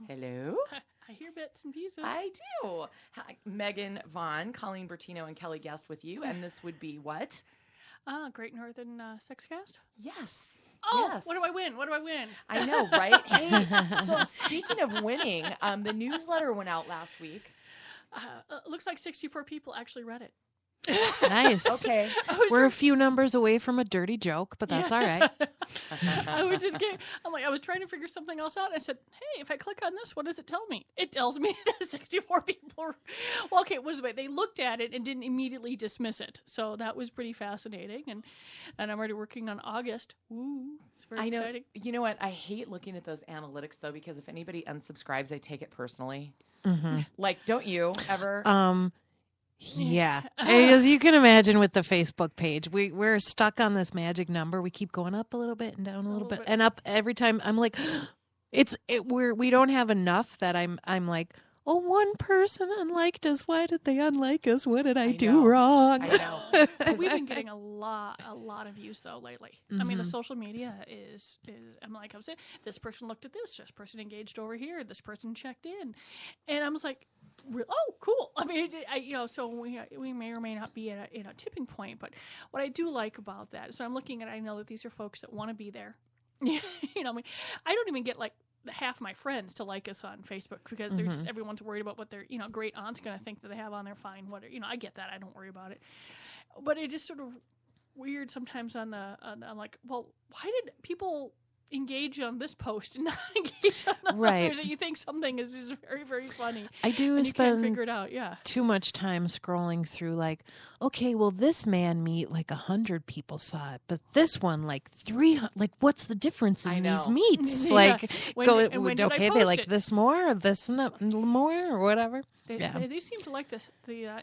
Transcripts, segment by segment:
Hello. I hear bits and pieces. I do. Hi, Megan Vaughn, Colleen Bertino, and Kelly Guest with you. And this would be what? Great Northern Sexcast? Yes. Oh, yes. What do I win? What do I win? I know, right? Hey, so speaking of winning, the newsletter went out last week. Looks like 64 people actually read it. Nice. Okay. We're a few numbers away from a dirty joke, but that's all right. I was trying to figure something else out. I said, hey, if I click on this, what does it tell me? It tells me that 64 people well, okay, they looked at it and didn't immediately dismiss it. So that was pretty fascinating. And I'm already working on August. Ooh, it's very exciting. You know what? I hate looking at those analytics, though, because if anybody unsubscribes, I take it personally. Mm-hmm. Like, don't you ever? Yeah, as you can imagine with the Facebook page, we're stuck on this magic number. We keep going up a little bit and down a little bit and up every time. I'm like, we don't have enough that I'm like, oh, one person unliked us. Why did they unlike us? What did I do wrong? I know. We've been getting a lot of views though lately. Mm-hmm. I mean, the social media is I'm like, I was saying, this person looked at this person engaged over here, this person checked in, and I was like, oh, cool. I mean, so we may or may not be at a tipping point, but what I do like about that, so I'm looking at, I know that these are folks that want to be there. I mean, I don't even get like half my friends to like us on Facebook because there's everyone's worried about what their great aunt's going to think that they have on their fine whatever. I get that. I don't worry about it, but it is sort of weird sometimes I'm like, well, why did people engage on this post and not engage on the others that you think something is very, very funny. I do and spend you can't figure it out. Yeah. too much time scrolling through like, okay, well, this man meet like 100 people saw it, but this one like 300. Like, what's the difference in these meets? Yeah. Like, they like it? this more, or this more, or whatever. They seem to like this.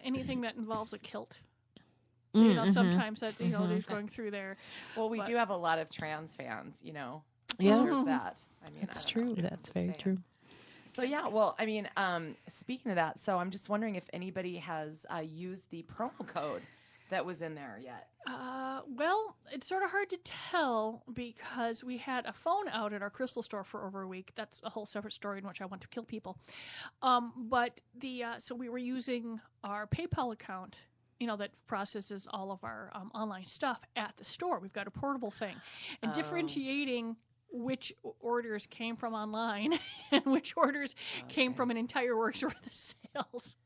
Anything that involves a kilt. Sometimes that they're going through there. Well, we do have a lot of trans fans. Yeah, there's that. I mean, that's true. That's very true. So yeah, well, I mean, speaking of that, so I'm just wondering if anybody has used the promo code that was in there yet. Well, it's sort of hard to tell because we had a phone out at our crystal store for over a week. That's a whole separate story in which I want to kill people. But so we were using our PayPal account, that processes all of our online stuff at the store. We've got a portable thing, and differentiating which orders came from online and which orders came from an entire works worth of sales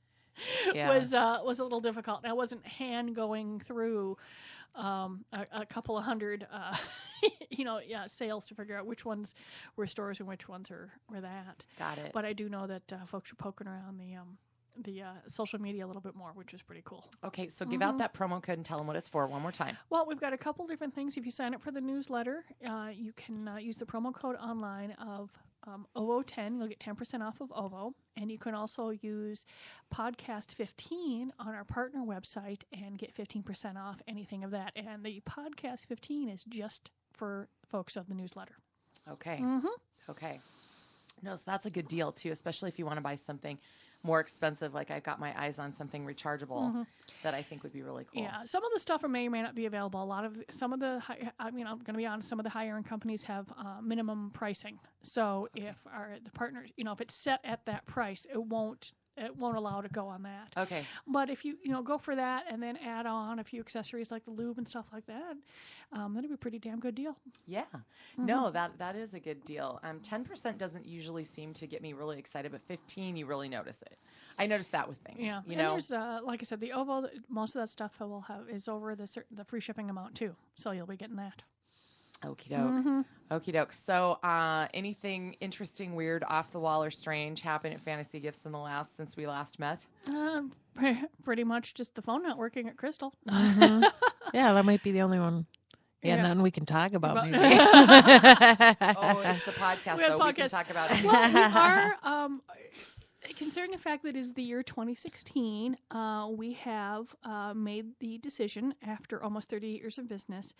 was a little difficult. And I wasn't hand going through a couple of hundred sales to figure out which ones were stores and which ones were that. Got it. But I do know that folks are poking around the social media a little bit more, which is pretty cool. Okay, so give out that promo code and tell them what it's for one more time. Well, we've got a couple different things. If you sign up for the newsletter, you can use the promo code online of OVO10. You'll get 10% off of OVO. And you can also use Podcast 15 on our partner website and get 15% off anything of that. And the Podcast 15 is just for folks of the newsletter. Okay. Okay. No, so that's a good deal, too, especially if you want to buy something more expensive, like I've got my eyes on something rechargeable that I think would be really cool. Yeah, some of the stuff may or may not be available. I'm going to be honest, some of the higher end companies have minimum pricing. So if the partner, if it's set at that price, it won't allow to go on that. Okay. But if you go for that and then add on a few accessories like the lube and stuff like that, that'd be a pretty damn good deal. Yeah. No, that is a good deal. 10% doesn't usually seem to get me really excited, but 15, you really notice it. I noticed that with things. Yeah. And there's, like I said, the OVO, most of that stuff I will have is over the free shipping amount too. So you'll be getting that. Okie doke. Okie doke. So, anything interesting, weird, off the wall, or strange happen at Fantasy Gifts since we last met? Pretty much just the phone not working at Crystal. Yeah, that might be the only one. Yeah, none we can talk about. Maybe. It's the podcast. We can talk about it. Well, we are. Considering the fact that it is the year 2016, we have made the decision after almost 38 years of business,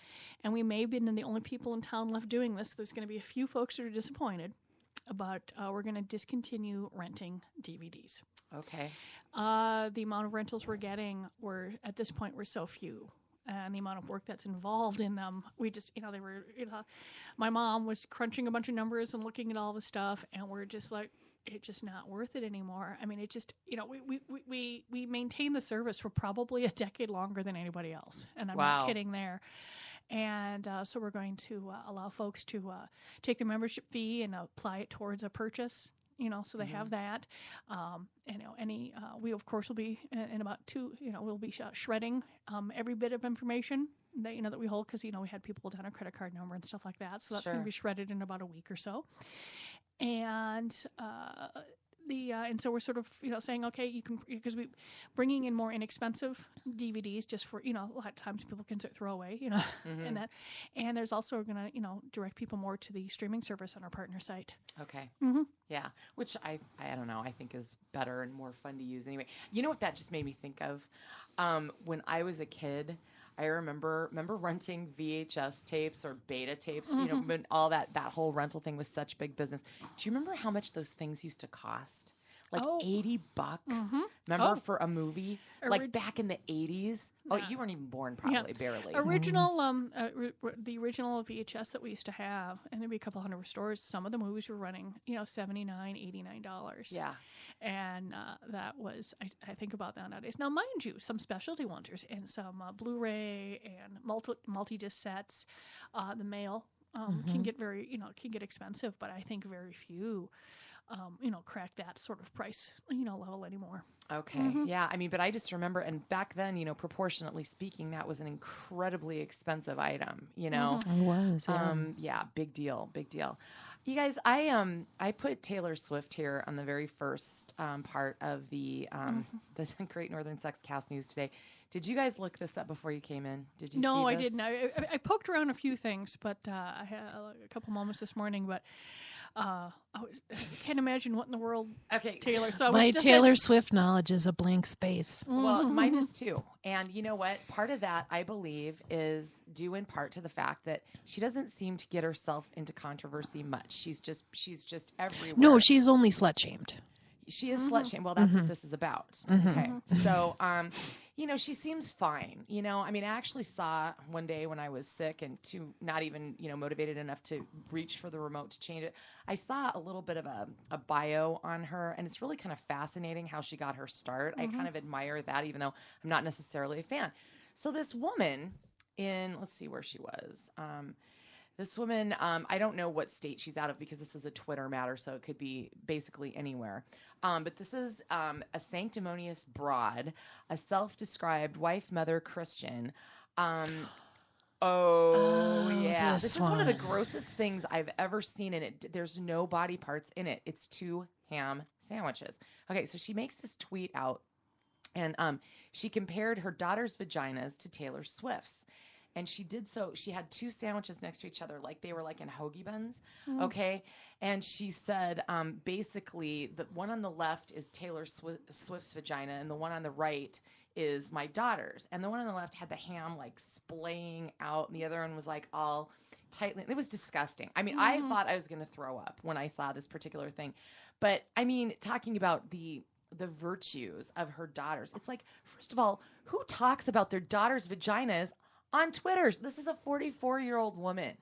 and we may have been the only people in town left doing this. There's going to be a few folks that are disappointed, but we're going to discontinue renting DVDs. Okay. The amount of rentals we're getting at this point were so few. And the amount of work that's involved in them, we just, they were, my mom was crunching a bunch of numbers and looking at all the stuff, and we're just like, it's just not worth it anymore. I mean, it just, we maintain the service for probably a decade longer than anybody else. And I'm not kidding there. And so we're going to allow folks to take their membership fee and apply it towards a purchase. So they have that. We of course will be in about we'll be shredding every bit of information that we hold, because we had people down our credit card number and stuff like that. So that's going to be shredded in about a week or so. And and so we're sort of saying, okay, you can, because we bringing in more inexpensive DVDs just for a lot of times people can throw away and that, and there's also going to direct people more to the streaming service on our partner site. Okay. Yeah, which I don't know, I think is better and more fun to use anyway. You know what that just made me think of? When I was a kid, I remember renting VHS tapes or beta tapes, when all that whole rental thing was such big business. Do you remember how much those things used to cost? Like $80. Remember for a movie? Like back in the 80s? Oh, you weren't even born, probably, barely. The original VHS that we used to have, and there'd be a couple hundred stores, some of the movies were running, $79, $89. Yeah. And that was, I think about that nowadays. Now, mind you, some specialty ones and some Blu-ray and multi-disc sets, the mail can get can get expensive, but I think very few crack that sort of price, level anymore. Okay. Yeah. I mean, but I just remember, and back then, proportionately speaking, that was an incredibly expensive item, It was. Yeah. Big deal. You guys, I put Taylor Swift here on the very first part of the Great Northern Sex Cast News today. Did you guys look this up before you came in? Did you? No, see I this? didn't. I poked around a few things, but I had a couple moments this morning. But I can't imagine what in the world. Okay, Taylor. So my Taylor Swift knowledge is a blank space. Well, mine is too. And you know what? Part of that, I believe, is due in part to the fact that she doesn't seem to get herself into controversy much. She's just everywhere. No, she's only slut shamed. She is slut shamed. Well, that's what this is about. Okay. So, she seems fine. I mean, I actually saw one day when I was sick and not even, motivated enough to reach for the remote to change it. I saw a little bit of a bio on her, and it's really kind of fascinating how she got her start. I kind of admire that, even though I'm not necessarily a fan. So this woman let's see where she was. This woman, I don't know what state she's out of because this is a Twitter matter, so it could be basically anywhere. But this is a sanctimonious broad, a self-described wife, mother, Christian. Yeah. This is one of the grossest things I've ever seen in it. There's no body parts in it. It's 2 ham sandwiches. Okay, so she makes this tweet out, and she compared her daughter's vaginas to Taylor Swift's. And she did so. She had 2 sandwiches next to each other, like they were like in hoagie buns. Okay. And she said, basically, the one on the left is Taylor Swift's vagina, and the one on the right is my daughter's. And the one on the left had the ham like splaying out, and the other one was like all tightly. It was disgusting. I mean, I thought I was going to throw up when I saw this particular thing. But I mean, talking about the virtues of her daughters, it's like, first of all, who talks about their daughter's vaginas on Twitter? This is a 44-year-old woman.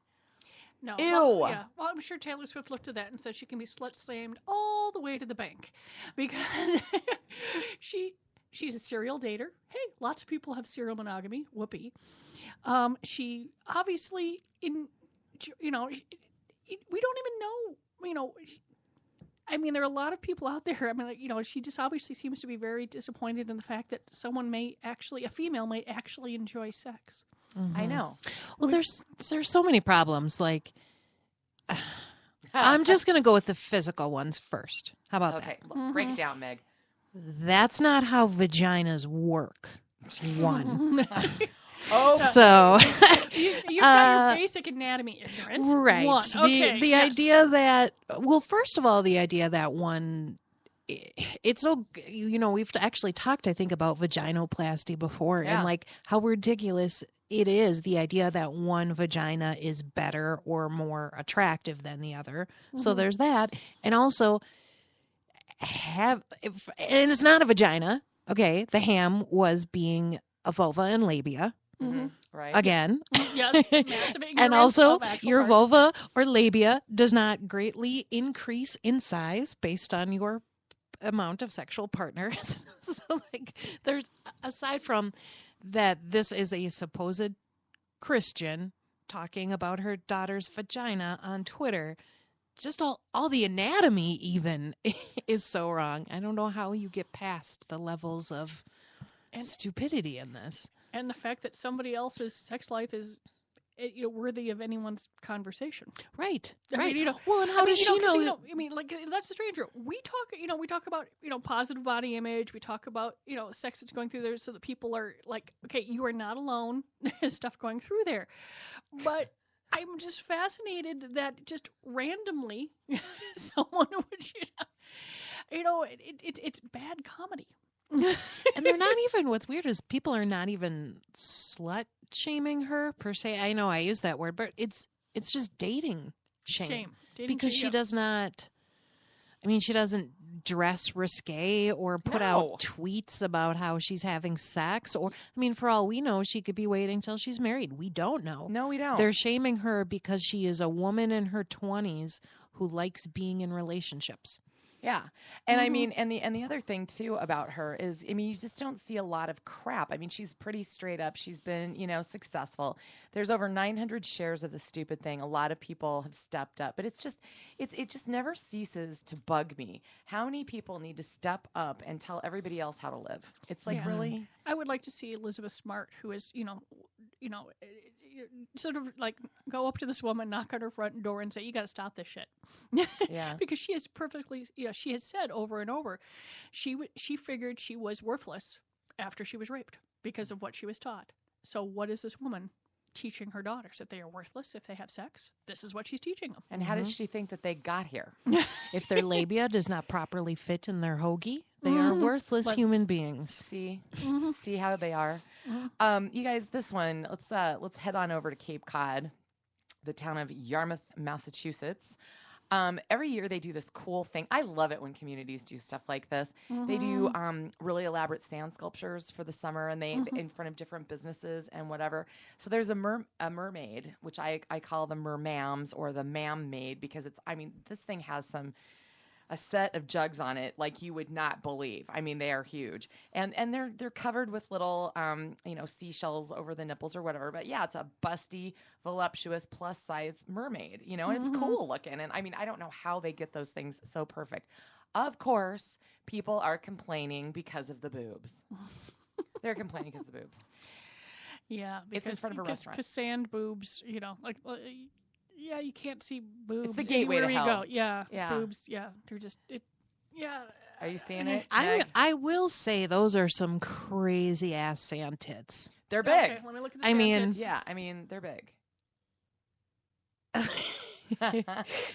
No. Ew. Well, I'm sure Taylor Swift looked at that and said she can be slut-shamed all the way to the bank. Because she's a serial dater. Hey, lots of people have serial monogamy. Whoopee. She obviously, we don't even know, I mean, there are a lot of people out there. I mean, she just obviously seems to be very disappointed in the fact that a female may actually enjoy sex. I know. Well, there's so many problems. Like, I'm just going to go with the physical ones first. How about that? Okay, break it down, Meg. That's not how vaginas work. One. So you've got your basic anatomy ignorance, right? One. Okay, the idea that, well, first of all, the idea that one, it's so, we've actually talked, I think, about vaginoplasty before, and like how ridiculous it is, the idea that one vagina is better or more attractive than the other. So there's that, and also and it's not a vagina. Okay, the ham was being a vulva and labia. Right. again. Yes, massive ignorance And also, of actual your parts. vulva or labia does not greatly increase in size based on your amount of sexual partners. So, like, there's, aside from that, this is a supposed Christian talking about her daughter's vagina on Twitter. Just all the anatomy even is so wrong. I don't know how you get past the levels of stupidity in this. And the fact that somebody else's sex life is worthy of anyone's conversation. Right. I Right. mean, Well, and how does she know? I mean, like, that's the stranger. We talk about, positive body image. We talk about, sex that's going through there so that people are like, okay, you are not alone. There's stuff going through there. But I'm just fascinated that just randomly someone would, it's bad comedy. And they're not even, what's weird is people are not even slut shaming her per se. I know I use that word, but it's just dating shame. Dating because shame, she yeah. does not, I mean, she doesn't dress risque or put out tweets about how she's having sex, or, I mean, for all we know, she could be waiting till she's married. We don't know. No, we don't. They're shaming her because she is a woman in her 20s who likes being in relationships. Yeah. And I mean, and the other thing too about her is, I mean, you just don't see a lot of crap. I mean, she's pretty straight up. She's been, successful. There's over 900 shares of the stupid thing. A lot of people have stepped up, but it just never ceases to bug me. How many people need to step up and tell everybody else how to live? It's like, really? I would like to see Elizabeth Smart, who is, sort of like go up to this woman, knock on her front door and say, you got to stop this shit. Yeah. Because she is perfectly, she has said over and over, she figured she was worthless after she was raped because of what she was taught. So what is this woman teaching her daughters? That they are worthless if they have sex? This is what she's teaching them. And how does she think that they got here? If their labia does not properly fit in their hoagie, they are worthless human beings. See how they are. You guys, this one, let's head on over to Cape Cod, the town of Yarmouth, Massachusetts. Every year they do this cool thing. I love it when communities do stuff like this. They do really elaborate sand sculptures for the summer, and they in front of different businesses and whatever. So there's a mermaid, which I call the Mer-mams or the Mermaid, because this thing has a set of jugs on it like you would not believe. I mean, they are huge, and they're covered with little seashells over the nipples or whatever. But yeah, it's a busty, voluptuous, plus size mermaid, and it's cool looking. And I mean, I don't know how they get those things so perfect. Of course, people are complaining because of the boobs. They're complaining because of the boobs. Yeah, it's in front of a restaurant. Because sand boobs, yeah, you can't see boobs. It's the gateway to hell. You go. Yeah, boobs. Yeah, they're just Yeah. Are you seeing it? I will say those are some crazy ass sand tits. They're big. Okay, let me look at the sand tits. Yeah, I mean they're big.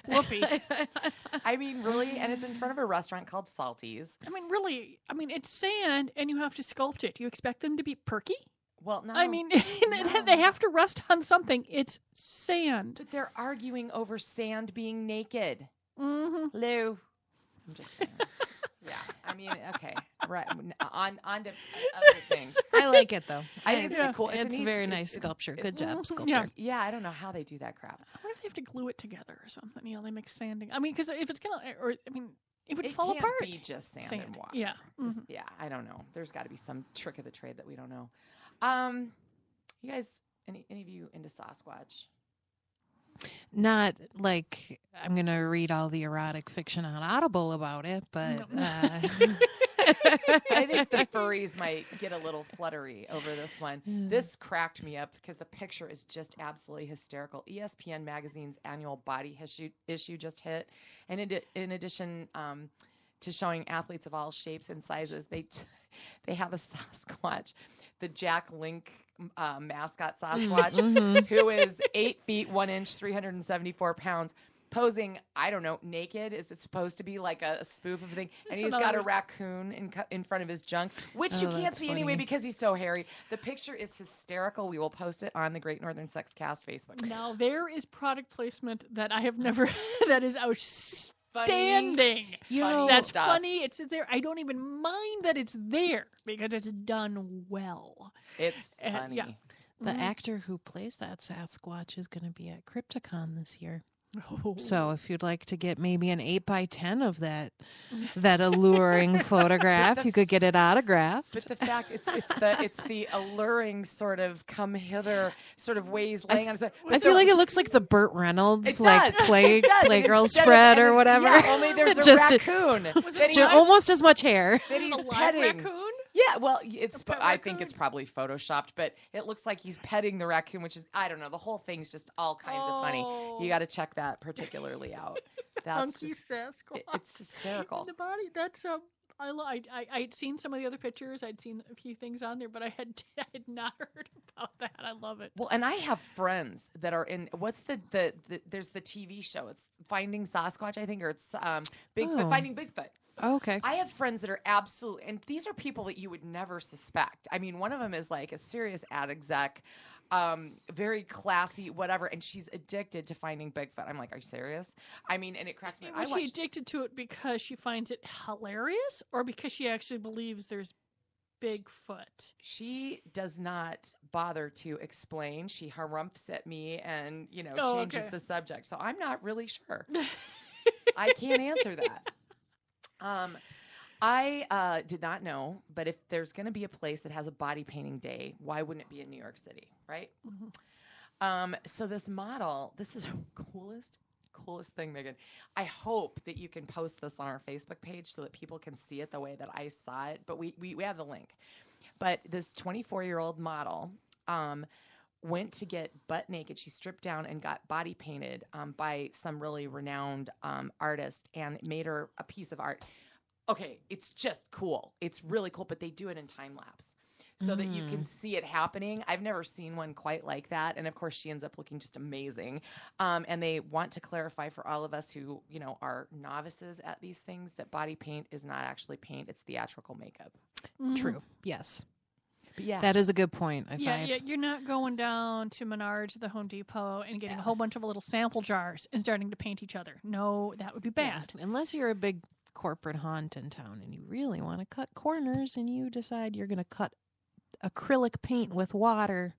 Whoopee. I mean, really, and it's in front of a restaurant called Salty's. I mean, really, it's sand, and you have to sculpt it. Do you expect them to be perky? Well, no. I mean, they have to rest on something. It's sand. But they're arguing over sand being naked. Mm-hmm. Lou. I'm just saying. Yeah. I mean, okay. Right. On to other things. I like it, though. I think it's cool. It's a very nice sculpture. Good job, sculptor. Yeah. Yeah, I don't know how they do that crap. I wonder if they have to glue it together or something. They mix sanding. I mean, because if it's going to, it would fall apart. It can't be just sand and water. Yeah. Mm-hmm. Yeah, I don't know. There's got to be some trick of the trade that we don't know. You guys, any of you into Sasquatch? Not like I'm going to read all the erotic fiction on Audible about it, but I think the furries might get a little fluttery over this one. This cracked me up because the picture is just absolutely hysterical. ESPN magazine's annual body issue just hit, and in addition to showing athletes of all shapes and sizes, they have a Sasquatch, the Jack Link mascot Sasquatch, who is 8 feet 1 inch, 374 pounds, posing, I don't know, naked. Is it supposed to be like a spoof of a thing? And he's got a raccoon in front of his junk, which you can't see anyway because he's so hairy. The picture is hysterical. We will post it on the Great Northern Sex Cast Facebook. Now, there is product placement that I have never, that is outstanding. That's stuff. Funny. It's there. I don't even mind that it's there because it's done well. It's funny. Yeah. The actor who plays that Sasquatch is going to be at Crypticon this year. So if you'd like to get maybe an 8x10 of that alluring photograph, you could get it autographed. But the fact it's the alluring sort of come hither sort of ways laying on. I feel like it looks like the Burt Reynolds Playgirl Instead spread or whatever. Yeah, only there's Just a raccoon. almost as much hair. That he's A live petting. raccoon? Yeah, well, I think raccoon? it's probably photoshopped, but it looks like he's petting the raccoon, which is, I don't know, the whole thing's just all kinds of funny. You got to check that particularly out. That's Funky just, Sasquatch. it's hysterical. The body. That's I'd seen some of the other pictures. I'd seen a few things on there, but I had not heard about that. I love it. Well, and I have friends that are in, what's the there's the TV show. It's Finding Sasquatch, I think, or it's Bigfoot, Finding Bigfoot. Okay. I have friends that are absolute, and these are people that you would never suspect. I mean, one of them is like a serious ad exec, very classy, whatever, and she's addicted to Finding Bigfoot. I'm like, are you serious? I mean, and it cracks me up. Was she addicted to it because she finds it hilarious, or because she actually believes there's Bigfoot? She does not bother to explain. She harumphs at me and, changes the subject. So I'm not really sure. I can't answer that. I did not know, but if there's going to be a place that has a body painting day, why wouldn't it be in New York City, right? Mm-hmm. So this model, this is the coolest thing, Megan. I hope that you can post this on our Facebook page so that people can see it the way that I saw it, but we have the link. But this 24-year-old model went to get butt naked. She stripped down and got body painted by some really renowned artist and made her a piece of art. Okay, it's just cool. It's really cool, but they do it in time lapse so that you can see it happening. I've never seen one quite like that. And of course, she ends up looking just amazing. And they want to clarify for all of us who, are novices at these things that body paint is not actually paint. It's theatrical makeup. True. Yes. But yeah. That is a good point. Yeah, you're not going down to Menards, the Home Depot, and getting a whole bunch of little sample jars and starting to paint each other. No, that would be bad. Yeah. Unless you're a big corporate haunt in town and you really want to cut corners and you decide you're going to cut acrylic paint with water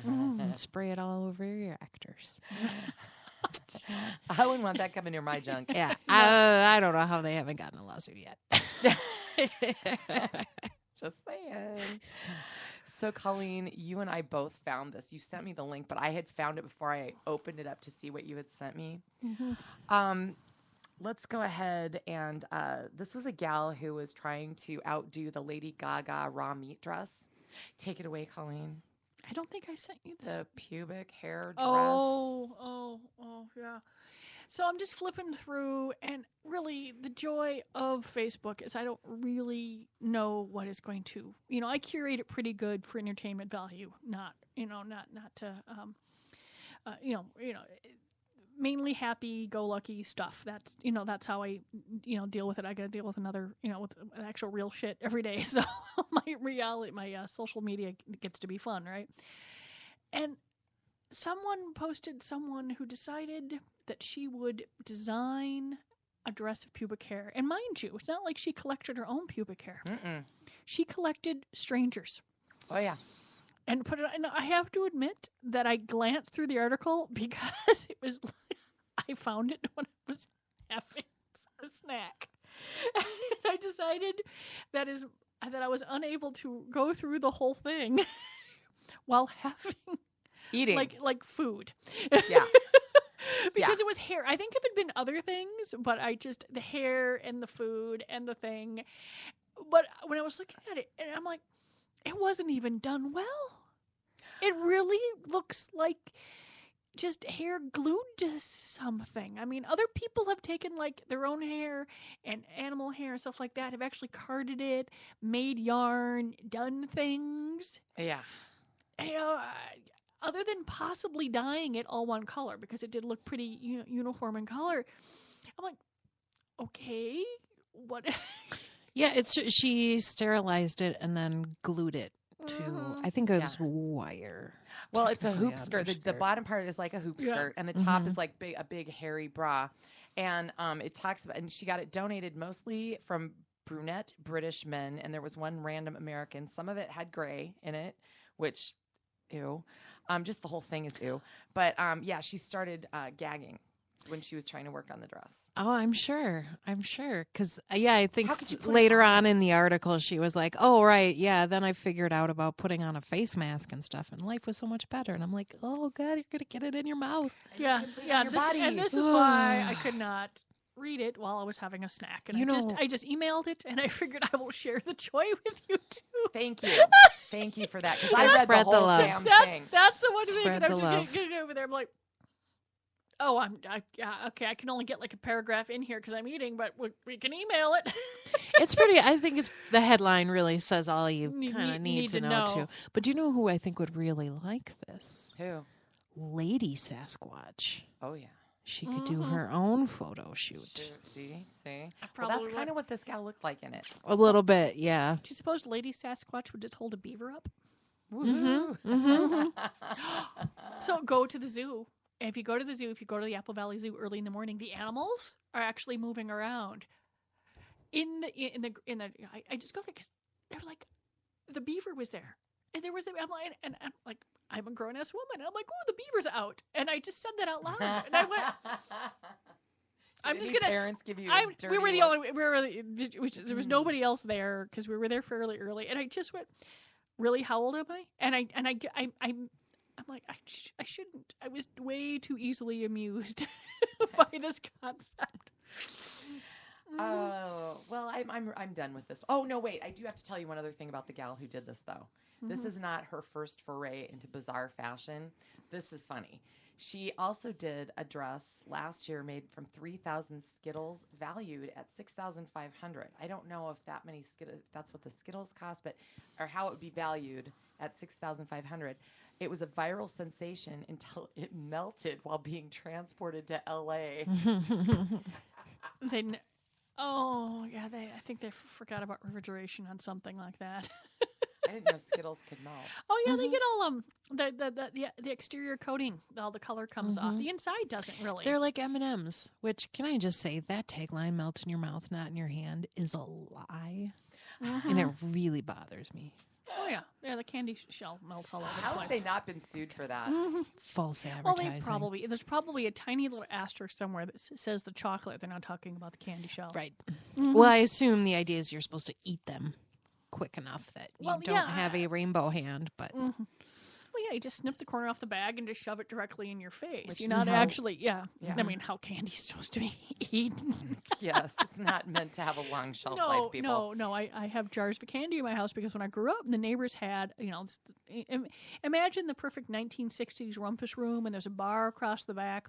and spray it all over your actors. I wouldn't want that coming near my junk. Yeah. I don't know how they haven't gotten a lawsuit yet. Just saying. So, Colleen, you and I both found this. You sent me the link, but I had found it before I opened it up to see what you had sent me. Mm-hmm. Let's go ahead and this was a gal who was trying to outdo the Lady Gaga raw meat dress. Take it away, Colleen. I don't think I sent you this. The pubic hair dress. Oh, yeah. So I'm just flipping through, and really the joy of Facebook is I don't really know what is going to, I curate it pretty good for entertainment value, not to, mainly happy-go-lucky stuff. That's, that's how I, deal with it. I got to deal with another, with actual real shit every day. So my social media gets to be fun, right? And someone posted someone who decided that she would design a dress of pubic hair. And mind you, it's not like she collected her own pubic hair. Mm-mm. She collected strangers. Oh, yeah. And put it. And I have to admit that I glanced through the article because it was. I found it when I was having a snack, and I decided that I was unable to go through the whole thing while eating like food. Yeah. Because it was hair. I think if it had been other things, but the hair and the food and the thing. But when I was looking at it, and I'm like, it wasn't even done well. It really looks like just hair glued to something. I mean, other people have taken like their own hair and animal hair and stuff like that, have actually carded it, made yarn, done things. Yeah. Other than possibly dyeing it all one color, because it did look pretty uniform in color. I'm like, okay, what? Yeah, she sterilized it and then glued it to, I think it was wire. Well, it's a hoop skirt. The bottom part is like a hoop skirt, and the top is like a big hairy bra. And it talks about, and she got it donated mostly from brunette British men, and there was one random American. Some of it had gray in it, which ew. Just the whole thing is ew. But yeah, she started gagging when she was trying to work on the dress. Oh, I'm sure. Because, yeah, I think How could you put it later on? on in the article, she was like, oh, right. Yeah. Then I figured out about putting on a face mask and stuff, and life was so much better. And I'm like, oh, God, you're going to get it in your mouth. Yeah, yeah. your body. And this is why I could not read it while I was having a snack. And You I just emailed it, and I figured I will share the joy with you too. Thank you. Thank you for that. Because I read Spread the the whole love. damn thing. That's the one thing. Spread And I'm the just love. getting over there. I'm like, oh, okay. I can only get like a paragraph in here because I'm eating, but we can email it. It's pretty, I think the headline really says all you You kind of need need to to know, know. too. But do you know who I think would really like this? Who? Lady Sasquatch. Oh, yeah. She could do her own photo shoot. See? Well, probably that's kind of what this gal looked like in it. A little bit, yeah. Do you suppose Lady Sasquatch would just hold a beaver up? Woohoo. So go to the zoo. And if you go to the zoo, if you go to the Apple Valley Zoo early in the morning, the animals are actually moving around. I just go there because there was like the beaver was there, and there was I'm like I'm a grown ass woman. I'm like, oh, the beaver's out, and I just said that out loud, and I went. I'm Did just any gonna. parents give you. We were the only. There was nobody else there because we were there fairly early, and I just went. Really, how old am I? And I'm like, I shouldn't. I was way too easily amused by this concept. Oh well, I'm done with this. Oh no, wait! I do have to tell you one other thing about the gal who did this, though. This is not her first foray into bizarre fashion. This is funny. She also did a dress last year made from 3,000 Skittles, valued at $6,500. I don't know if that's what the Skittles cost, or how it would be valued at $6,500. It was a viral sensation until it melted while being transported to LA. I think they forgot about refrigeration on something like that. I didn't know Skittles could melt. Oh yeah, they get all the exterior coating, all the color comes off. The inside doesn't really. They're like M&Ms, which, can I just say, that tagline, melt in your mouth, not in your hand, is a lie. And it really bothers me. Oh yeah, the candy shell melts all over the How place. have they not been sued for that? False Well, advertising. there's probably a tiny little asterisk somewhere that says the chocolate. They're not talking about the candy shell. Right. Well, I assume the idea is you're supposed to eat them quick enough that you don't have a rainbow hand, but... Well, yeah, you just snip the corner off the bag and just shove it directly in your face. Which You're is not how- actually, Yeah. I mean, how candy's supposed to be eaten. Yes, it's not meant to have a long shelf life, people. No. I have jars of candy in my house because when I grew up, the neighbors had, imagine the perfect 1960s rumpus room, and there's a bar across the back.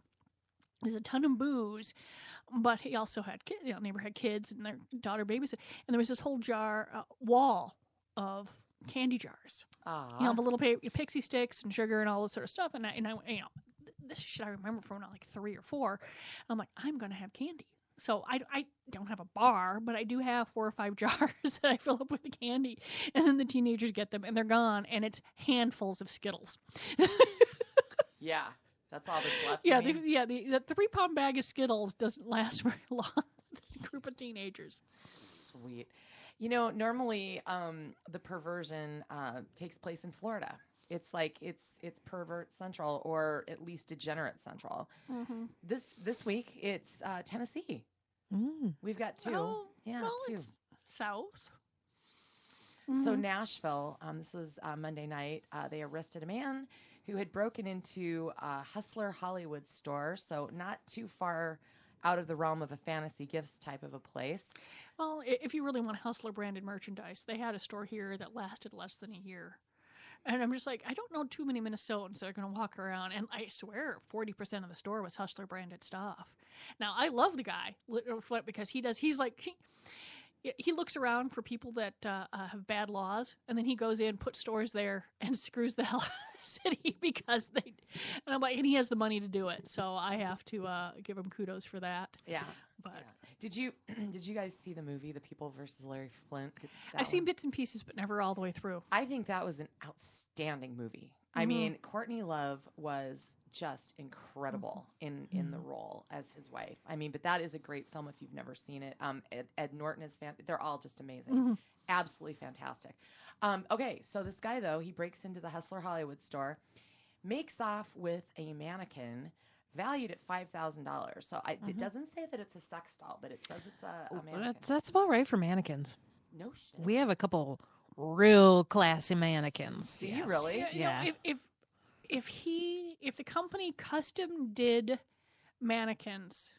There's a ton of booze, but he also had kids. Neighbor had kids and their daughter babysat, and there was this whole wall of candy jars. The little pixie sticks and sugar and all this sort of stuff. And I this is shit I remember from when I was like 3 or 4. I'm like, I'm gonna have candy. So I don't have a bar, but I do have 4 or 5 jars that I fill up with the candy, and then the teenagers get them and they're gone, and it's handfuls of Skittles. Yeah, that's all that's left. Yeah, you mean? the 3-pound bag of Skittles doesn't last very long with a group of teenagers. Sweet. Normally the perversion takes place in Florida. It's like it's pervert central, or at least degenerate central. This week it's Tennessee. We've got 2. Oh, yeah, well, 2. it's south. So Nashville, this was Monday night. They arrested a man who had broken into Hustler Hollywood store, so not too far out of the realm of a fantasy gifts type of a place. Well, if you really want Hustler branded merchandise, they had a store here that lasted less than a year. And I'm just like, I don't know too many Minnesotans that are going to walk around. And I swear 40% of the store was Hustler branded stuff. Now, I love the guy because he looks around for people that have bad laws, and then he goes in, puts stores there, and screws the hell out of the city because and I'm like, and he has the money to do it, so I have to give him kudos for that. Yeah. But yeah. Did you guys see the movie The People versus Larry Flint? I've seen bits and pieces, but never all the way through. I think that was an outstanding movie. I mean, Courtney Love was just incredible in the role as his wife. I mean, but that is a great film if you've never seen it. Ed Norton is they're all just amazing. Absolutely fantastic. Okay, so this guy, though, he breaks into the Hustler Hollywood store, makes off with a mannequin valued at $5,000. So it doesn't say that it's a sex doll, but it says it's a mannequin. That's about right for mannequins. No shit. We have a couple real classy mannequins. Do you really? Yeah. You know, if the company custom did mannequins,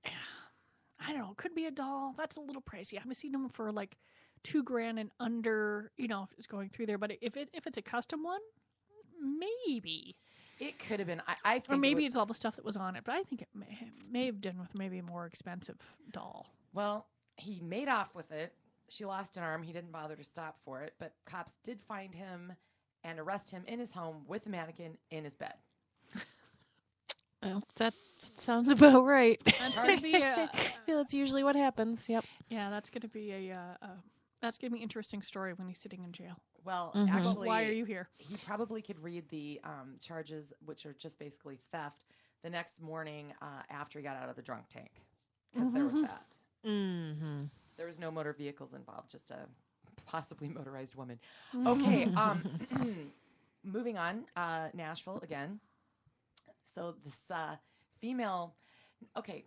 I don't know, it could be a doll. That's a little pricey. I've seen them for like $2,000 and under. You know, if it's going through there. But if it's a custom one, maybe it could have been. I think, or maybe it's all the stuff that was on it. But I think it may have done with maybe a more expensive doll. Well, he made off with it. She lost an arm. He didn't bother to stop for it, but cops did find him and arrest him in his home with a mannequin in his bed. Well, that sounds about right. That's going to be that's usually what happens. Yep. Yeah, that's going to be that's going to be an interesting story when he's sitting in jail. Well, actually, why are you here? He probably could read the charges, which are just basically theft, the next morning after he got out of the drunk tank, because there was that. Mm-hmm. There was no motor vehicles involved, just a possibly motorized woman. Okay, moving on, Nashville again. So this female, okay,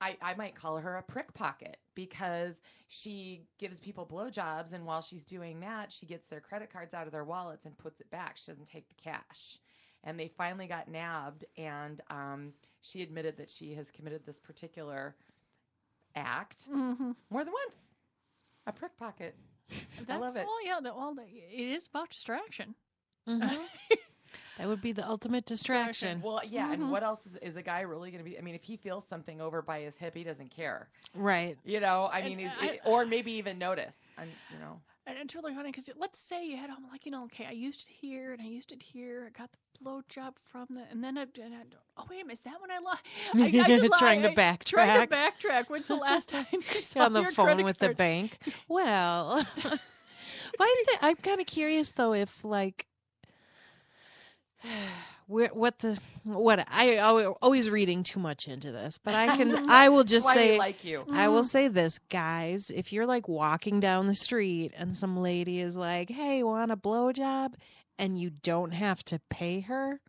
I might call her a prick pocket because she gives people blowjobs, and while she's doing that, she gets their credit cards out of their wallets and puts it back. She doesn't take the cash. And they finally got nabbed, and she admitted that she has committed this particular act more than once. A prick pocket. I love it. It is about distraction. That would be the ultimate distraction. Well, yeah, and what else is a guy really going to be? I mean, if he feels something over by his hip, he doesn't care. Right. You know, I mean, or maybe even notice, you know. And it's really funny because let's say you had, I'm like, you know, okay, I used it here and I used it here. I got the blowjob from and then oh, wait a minute, is that when I lost? Trying to backtrack. Trying to backtrack. When's the last time you saw on the your phone with card? the bank? Well, I'm kind of curious though if like. I always reading too much into this, but I will just say, like you. I will say this, guys, if you're like walking down the street and some lady is like, hey, want a blowjob? And you don't have to pay her,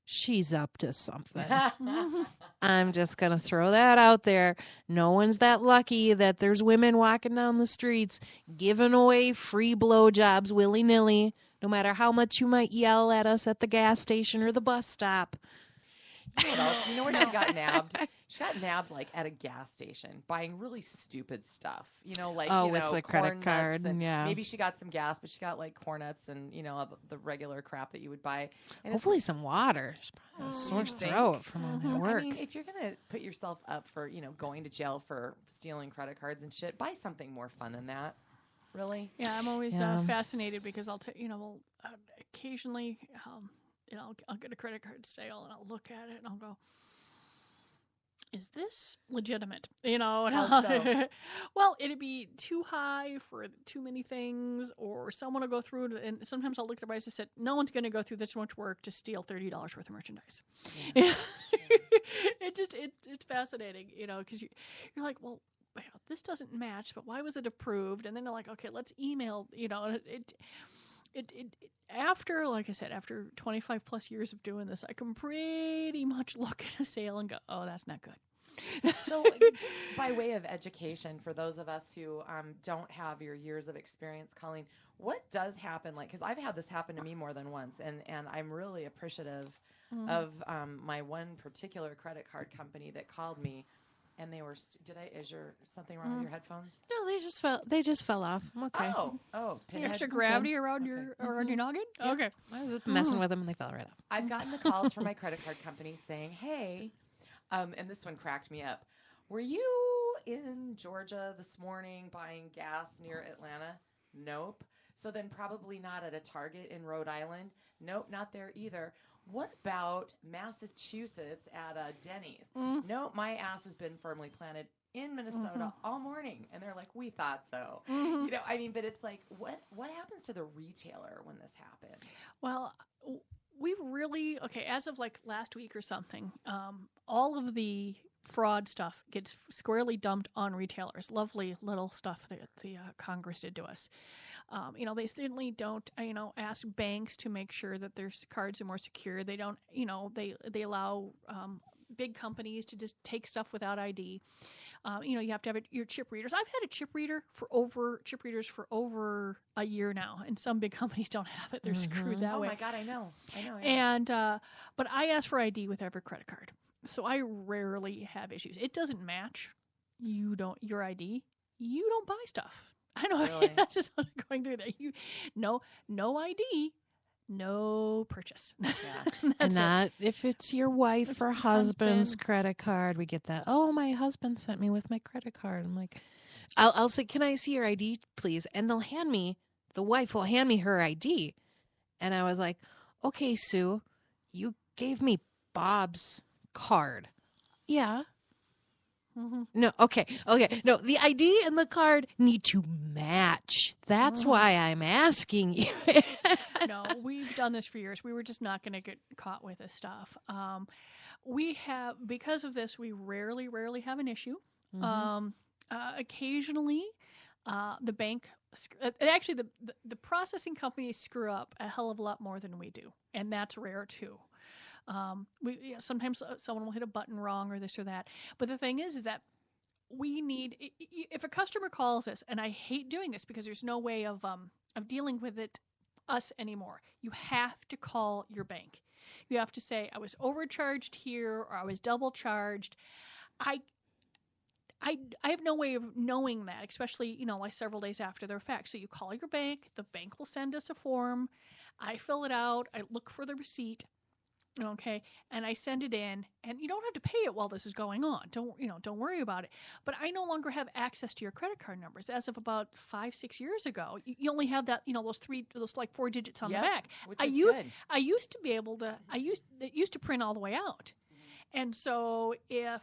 she's up to something. I'm just going to throw that out there. No one's that lucky that there's women walking down the streets giving away free blowjobs willy-nilly. No matter how much you might yell at us at the gas station or the bus stop. You know where she got nabbed? She got nabbed like at a gas station buying really stupid stuff. You know, like with the credit card, and yeah. Maybe she got some gas, but she got like corn nuts and the regular crap that you would buy. And hopefully some water. She's probably a sore throat from all that work. I mean, if you're gonna put yourself up for going to jail for stealing credit cards and shit, buy something more fun than that. Really? Yeah, I'm always fascinated because I'll occasionally, I'll get a credit card sale and I'll look at it and I'll go, is this legitimate? And How so? Well, it'd be too high for too many things, or someone will go through it, and sometimes I'll look at the price and say, no one's going to go through this much work to steal $30 worth of merchandise. Yeah. It's fascinating, because you're like, well, this doesn't match, but why was it approved? And then they're like, okay, let's email, after, like I said, after 25 plus years of doing this, I can pretty much look at a sale and go, oh, that's not good. So just by way of education, for those of us who don't have your years of experience, Colleen, what does happen? Like, because I've had this happen to me more than once, and I'm really appreciative of my one particular credit card company that called me. And they were. Is there something wrong with your headphones? No, they just fell off. I'm okay. Oh, extra gravity around your noggin. Yep. Okay, I was messing with them and they fell right off. I've gotten the calls from my credit card company saying, "Hey," and this one cracked me up. Were you in Georgia this morning buying gas near Atlanta? Nope. So then probably not at a Target in Rhode Island. Nope, not there either. What about Massachusetts at a Denny's? No, my ass has been firmly planted in Minnesota all morning. And they're like, we thought so. But it's like, what happens to the retailer when this happens? Well, we've really, okay, as of like last week or something, all of the fraud stuff gets squarely dumped on retailers. Lovely little stuff that the Congress did to us. They certainly don't, ask banks to make sure that their cards are more secure. They don't, they allow big companies to just take stuff without ID. You have to have your chip readers. I've had a chip readers for over a year now, and some big companies don't have it. They're screwed that way. Oh my God, I know. Yeah. And but I ask for ID with every credit card, so I rarely have issues. It doesn't match your ID. You don't buy stuff. I know. Really? That's just what I'm going through there. No ID. No purchase. Yeah. And not if it's your wife If or it's husband's husband. credit card. We get that. Oh, my husband sent me with my credit card. I'm like, I'll say, can I see your ID, please? And the wife will hand me her ID. And I was like, okay, Sue, you gave me Bob's card. Yeah. Mm-hmm. No, okay. No, the ID and the card need to match. That's why I'm asking you. No, we've done this for years. We were just not going to get caught with this stuff. Because of this, we rarely have an issue. Occasionally, the bank, actually, the processing companies screw up a hell of a lot more than we do, and that's rare too. Sometimes someone will hit a button wrong or this or that. But the thing is that we need, if a customer calls us, and I hate doing this because there's no way of dealing with us anymore. You have to call your bank. You have to say, I was overcharged here, or I was double charged. I have no way of knowing that, especially, like several days after the fact. So you call your bank, the bank will send us a form. I fill it out. I look for the receipt. Okay, and I send it in, and you don't have to pay it while this is going on. Don't worry about it. But I no longer have access to your credit card numbers. As of about 5-6 years ago, you only have that, those like 4 digits on the back. Which is good. I used to be able to. It used to print all the way out, and so if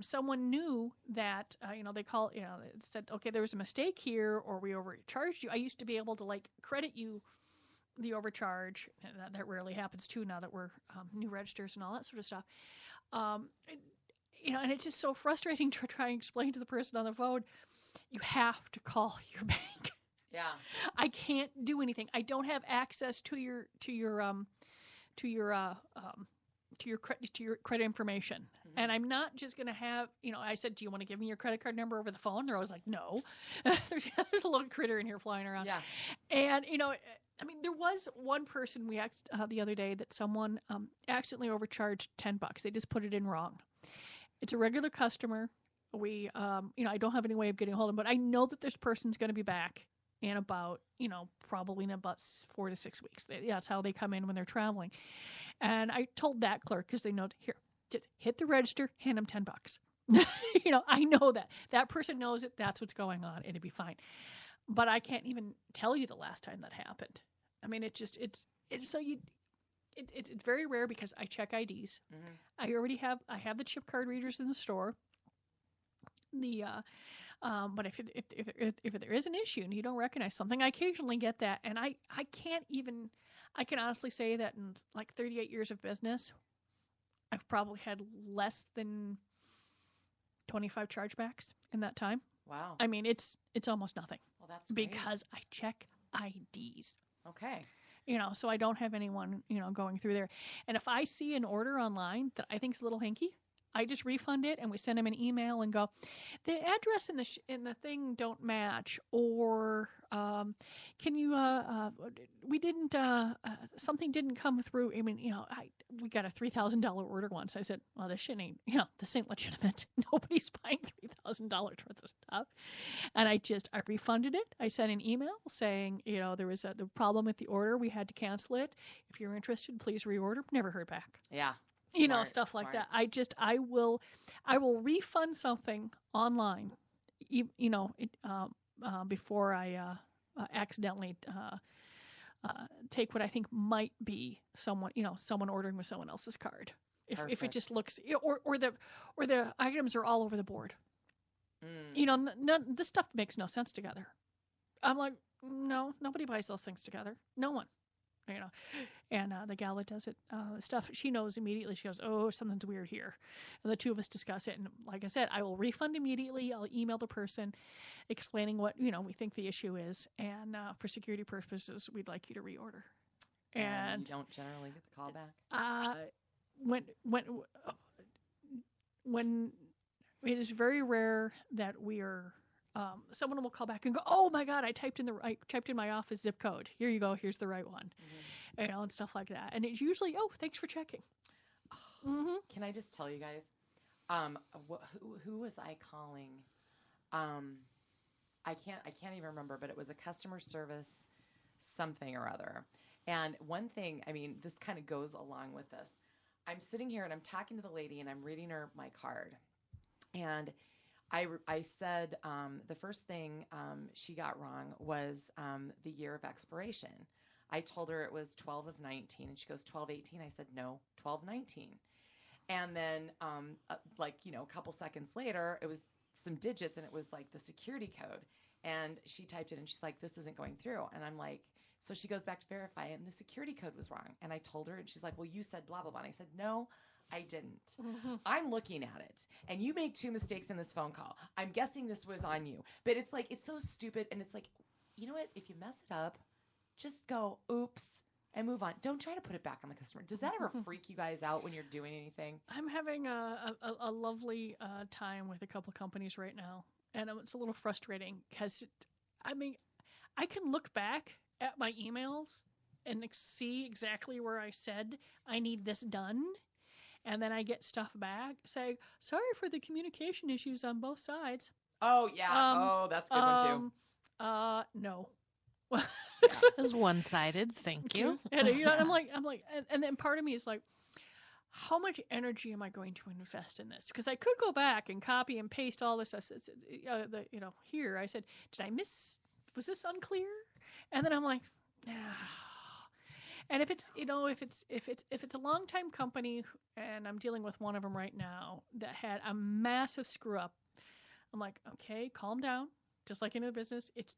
someone knew that, they call, said, okay, there was a mistake here, or we overcharged you. I used to be able to credit you the overcharge, and that rarely happens too now that we're new registers and all that sort of stuff. And it's just so frustrating to try and explain to the person on the phone, you have to call your bank. Yeah. I can't do anything. I don't have access to your credit information. And I'm not just going to have, I said, do you want to give me your credit card number over the phone? They're always like, no. There's a little critter in here flying around. Yeah. And, there was one person we asked the other day that someone accidentally overcharged $10. They just put it in wrong. It's a regular customer. We, I don't have any way of getting a hold of him, but I know that this person's going to be back in about, probably in about 4 to 6 weeks. That's how they come in when they're traveling. And I told that clerk, because they know, here, just hit the register, hand them $10. I know that person knows it. That's what's going on. It'd be fine. But I can't even tell you the last time that happened. I mean, it's very rare because I check IDs. Mm-hmm. I have the chip card readers in the store. But if there is an issue and you don't recognize something, I occasionally get that, and I can honestly say that in 38 years of business, I've probably had less than 25 chargebacks in that time. Wow. I mean, it's almost nothing. Well, that's great. Because I check IDs. Okay. So I don't have anyone, going through there. And if I see an order online that I think is a little hinky, I just refund it, and we send them an email and go, the address in the thing don't match, or can you we didn't something didn't come through. I mean, we got a $3,000 order once. I said, well, this ain't legitimate. Nobody's buying $3,000 worth of stuff. And I refunded it. I sent an email saying, there was the problem with the order. We had to cancel it. If you're interested, please reorder. Never heard back. Yeah. Stuff like that. I will refund something online, before I accidentally take what I think might be someone ordering with someone else's card. If it just looks, or the items are all over the board. This stuff makes no sense together. I'm like, no, nobody buys those things together. No one. And the gal that does it, stuff, she knows immediately. She goes, oh, something's weird here. And the two of us discuss it. And like I said, I will refund immediately. I'll email the person explaining what, we think the issue is. And for security purposes, we'd like you to reorder. And you don't generally get the call back? When it is very rare that we are, someone will call back and go, oh my God, I typed in my office zip code. Here you go. Here's the right one. And stuff like that. And it's usually, oh, thanks for checking. Can I just tell you guys, who was I calling? I can't even remember, but it was a customer service something or other. And one thing, this kind of goes along with this. I'm sitting here and I'm talking to the lady and I'm reading her my card. And I said the first thing she got wrong was the year of expiration. I told her it was 12 of 19, and she goes, 12/18. I said, no, 12/19. And then, a couple seconds later, it was some digits, and it was like the security code. And she typed it, and she's like, this isn't going through. And I'm like, so she goes back to verify it, and the security code was wrong. And I told her, and she's like, well, you said blah, blah, blah. And I said, no, I didn't. I'm looking at it, and you made 2 mistakes in this phone call. I'm guessing this was on you. But it's like, it's so stupid, and it's like, you know what? If you mess it up, just go, oops, and move on. Don't try to put it back on the customer. Does that ever freak you guys out when you're doing anything? I'm having a lovely time with a couple companies right now, and it's a little frustrating because, I can look back at my emails and see exactly where I said I need this done, and then I get stuff back saying, sorry for the communication issues on both sides. Oh, yeah. That's a good one, too. No. It was one-sided. Thank you. And I'm like, and then part of me is like, how much energy am I going to invest in this? Because I could go back and copy and paste all this. Here I said, was this unclear? And then I'm like, And if it's a long time company, and I'm dealing with one of them right now that had a massive screw up, I'm like, okay, calm down. Just like in the business, it's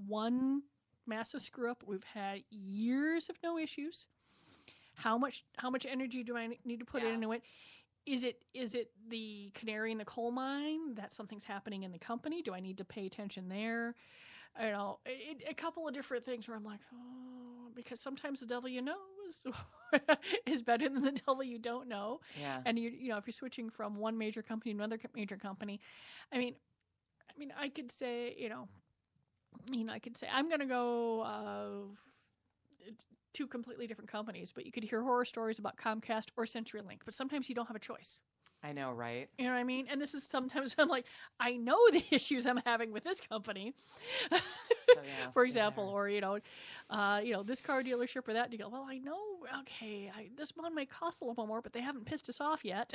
one massive screw up. We've had years of no issues. How much energy do I need to put into it? Is it the canary in the coal mine that something's happening in the company? Do I need to pay attention there? A couple of different things where I'm like, oh, because sometimes the devil you know is better than the devil you don't know. Yeah. And if you're switching from one major company to another major company, I could say, I'm going to go 2 completely different companies, but you could hear horror stories about Comcast or CenturyLink, but sometimes you don't have a choice. I know, right? You know what I mean? And this is sometimes I'm like, I know the issues I'm having with this company, for example, or, this car dealership or that deal. Well, I know, okay, this one may cost a little more, but they haven't pissed us off yet.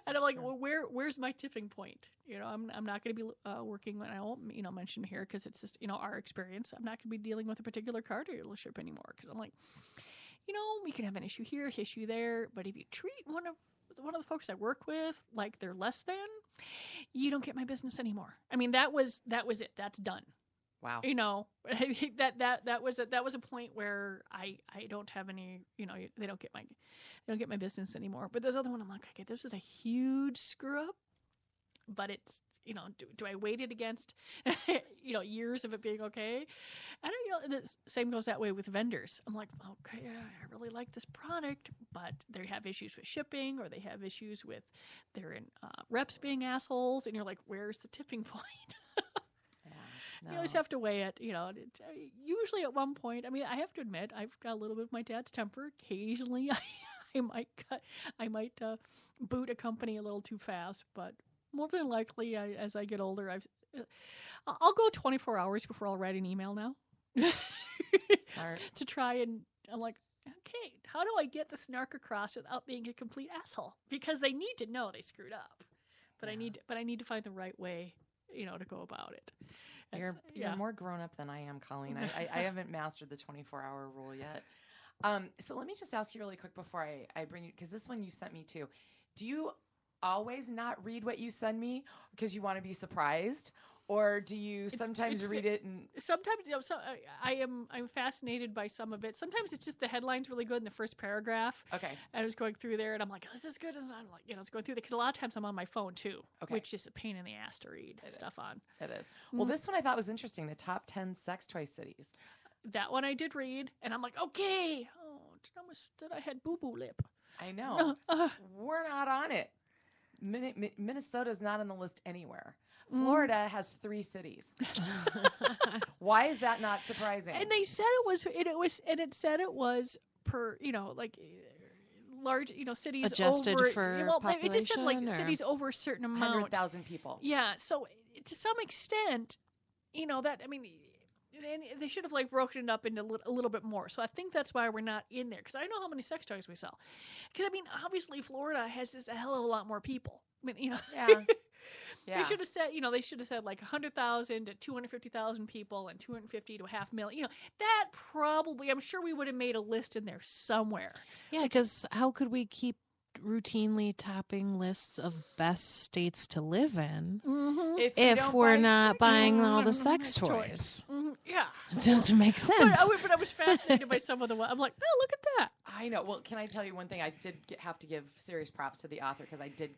And I'm like, well, where's my tipping point? I'm not going to be working, and I won't, mention here because it's just, our experience. I'm not going to be dealing with a particular car dealership anymore because I'm like, we can have an issue here, issue there, but if you treat one of the folks I work with like they're less than, you don't get my business anymore. That was it. That's done. Wow. That was a point where I don't have any, they don't get my business anymore. But this other one, I'm like, okay, this is a huge screw up, but it's, do I weight it against, years of it being okay? And the same goes that way with vendors. I'm like, okay, I really like this product, but they have issues with shipping, or they have issues with their reps being assholes. And you're like, where's the tipping point? No. You always have to weigh it, usually at one point, I have to admit, I've got a little bit of my dad's temper. Occasionally, I might boot a company a little too fast, but more than likely, as I get older, I'll go 24 hours before I'll write an email now. Smart. To try, and I'm like, okay, how do I get the snark across without being a complete asshole? Because they need to know they screwed up, but I need to find the right way, to go about it. You're more grown up than I am, Colleen. I haven't mastered the 24-hour rule yet. So let me just ask you really quick before I bring you, because this one you sent me too. Do you always not read what you send me because you want to be surprised? Or do you sometimes read it and sometimes I'm fascinated by some of it. Sometimes it's just the headline's really good in the first paragraph. Okay. And I was going through there and I'm like, oh, is this good? I'm like, it's going through there because a lot of times I'm on my phone too, which is a pain in the ass to read stuff on. It is. Well, this one I thought was interesting. The top 10 sex toy cities. That one I did read, and I'm like, okay. Oh, did I had boo boo lip? I know. We're not on it. Minnesota's not on the list anywhere. Florida has 3 cities. Why is that not surprising? And they said it said it was per, like large, cities adjusted over, for population. It just said like cities over a certain amount. 100,000 people. Yeah. So to some extent, that, I mean, they should have like broken it up into a little bit more. So I think that's why we're not in there. Because I know how many sex toys we sell. Because I mean, obviously Florida has just a hell of a lot more people. I mean, Yeah. Yeah. They should have said, they should have said like 100,000 to 250,000 people and 250 to 500,000. That probably, I'm sure we would have made a list in there somewhere. Yeah, because how could we keep routinely topping lists of best states to live in if we're not buying all the sex toys? Yeah. It doesn't make sense. But I was fascinated by some of the ones. I'm like, oh, look at that. I know. Well, can I tell you one thing? I did have to give serious props to the author because I did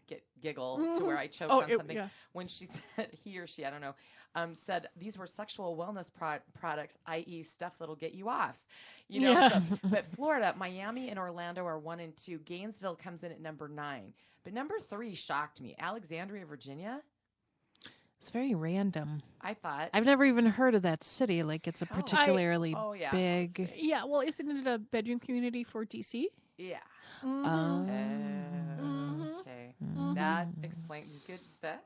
giggle to where I choked on something when she said, he or she, I don't know, said these were sexual wellness products, i.e. stuff that'll get you off. But Florida, Miami, and Orlando are 1 and 2. Gainesville comes in at number 9. But number 3 shocked me. Alexandria, Virginia. It's very random. I thought. I've never even heard of that city. Like, it's a particularly big. Yeah, well, isn't it a bedroom community for DC? Yeah. Okay. That explains. Good. That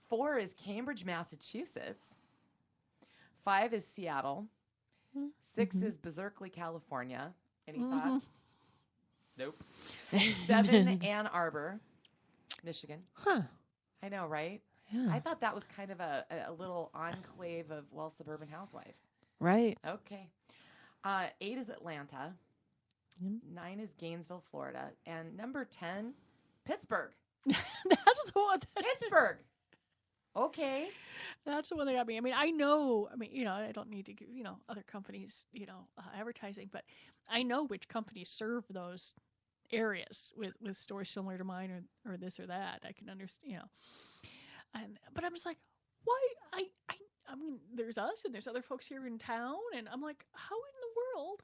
4 is Cambridge, Massachusetts. 5 is Seattle. 6 is Berkeley, California. Any thoughts? Nope. 7, Ann Arbor, Michigan. Huh. I know, right? Yeah. I thought that was kind of a little enclave of, suburban housewives. Right. Okay. 8 is Atlanta. 9 is Gainesville, Florida. And number 10, Pittsburgh. That's the one. Pittsburgh. Okay. That's the one that got me. I mean, I know, I don't need to give, other companies, advertising, but I know which companies serve those areas with stores similar to mine or this or that. I can understand, but I'm just like, why? I mean, there's us and there's other folks here in town, and I'm like, how in the world?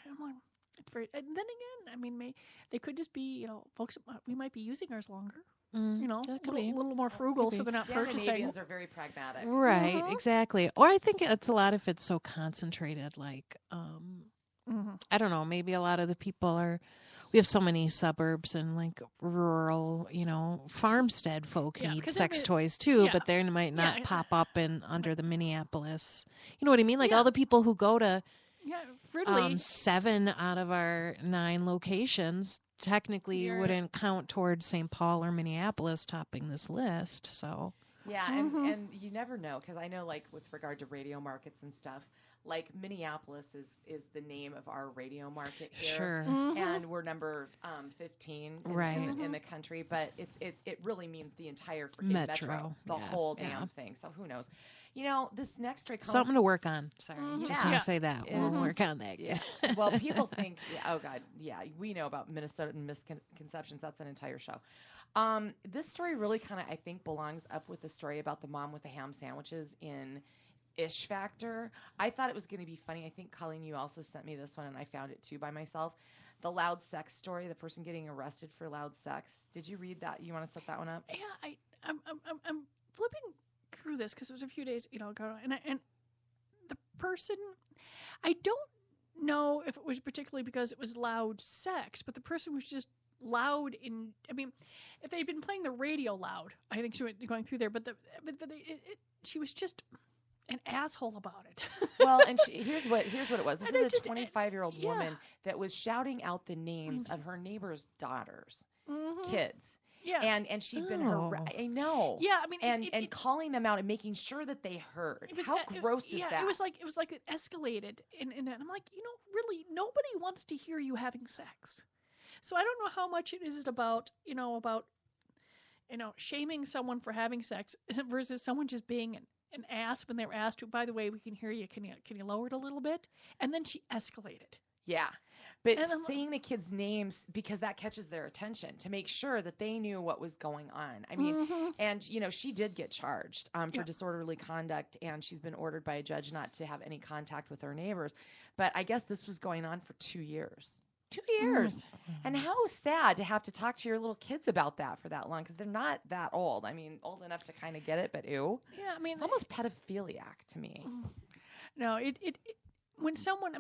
I'm like, it's very. And then again, I mean, they could just be, folks. We might be using ours longer. A little more frugal, so they're not purchasing. Scandinavians are very pragmatic, right? Exactly. Or I think it's a lot if it's so concentrated. Like, I don't know. Maybe a lot of the people are. We have so many suburbs and like rural, farmstead folk need sex toys too, but they might not pop up under the Minneapolis. You know what I mean? Like all the people who go to 7 out of our 9 locations technically wouldn't count towards St. Paul or Minneapolis topping this list. So and you never know, because I know, like, with regard to radio markets and stuff, like Minneapolis is the name of our radio market here. Sure. And we're number 15 in the country, but it really means the entire freaking metro, the whole damn thing. So who knows? This next story. Something to work on. Sorry. Just want to say that. We'll work on that. Yeah. Well, people think, oh God, we know about Minnesota and misconceptions. That's an entire show. This story really kind of, I think, belongs up with the story about the mom with the ham sandwiches in Ish Factor. I thought it was going to be funny. I think, Colleen, you also sent me this one, and I found it too by myself. The loud sex story, the person getting arrested for loud sex. Did you read that? You want to set that one up? Yeah, I'm flipping through this because it was a few days, ago, and the person, I don't know if it was particularly because it was loud sex, but the person was just loud in. I mean, if they'd been playing the radio loud, I think she was going through there. But she was just an asshole about it. Well, and here's what it was. This is a 25-year-old woman that was shouting out the names of her neighbor's daughters, kids. Yeah, and she'd been I know. Yeah, I mean, and calling them out and making sure that they heard. How gross is that? It was like it escalated, and I'm like, really, nobody wants to hear you having sex. So I don't know how much it is about, shaming someone for having sex versus someone just being an ass when they were asked to, by the way, we can hear you. Can you lower it a little bit? And then she escalated. Yeah. But saying the kids' names, because that catches their attention, to make sure that they knew what was going on. I mean, and, she did get charged for disorderly conduct, and she's been ordered by a judge not to have any contact with her neighbors. But I guess this was going on for 2 years. 2 years. And how sad to have to talk to your little kids about that for that long, because they're not that old. I mean, old enough to kind of get it, but ew. Yeah, I mean, it's almost pedophiliac to me. No, it when someone,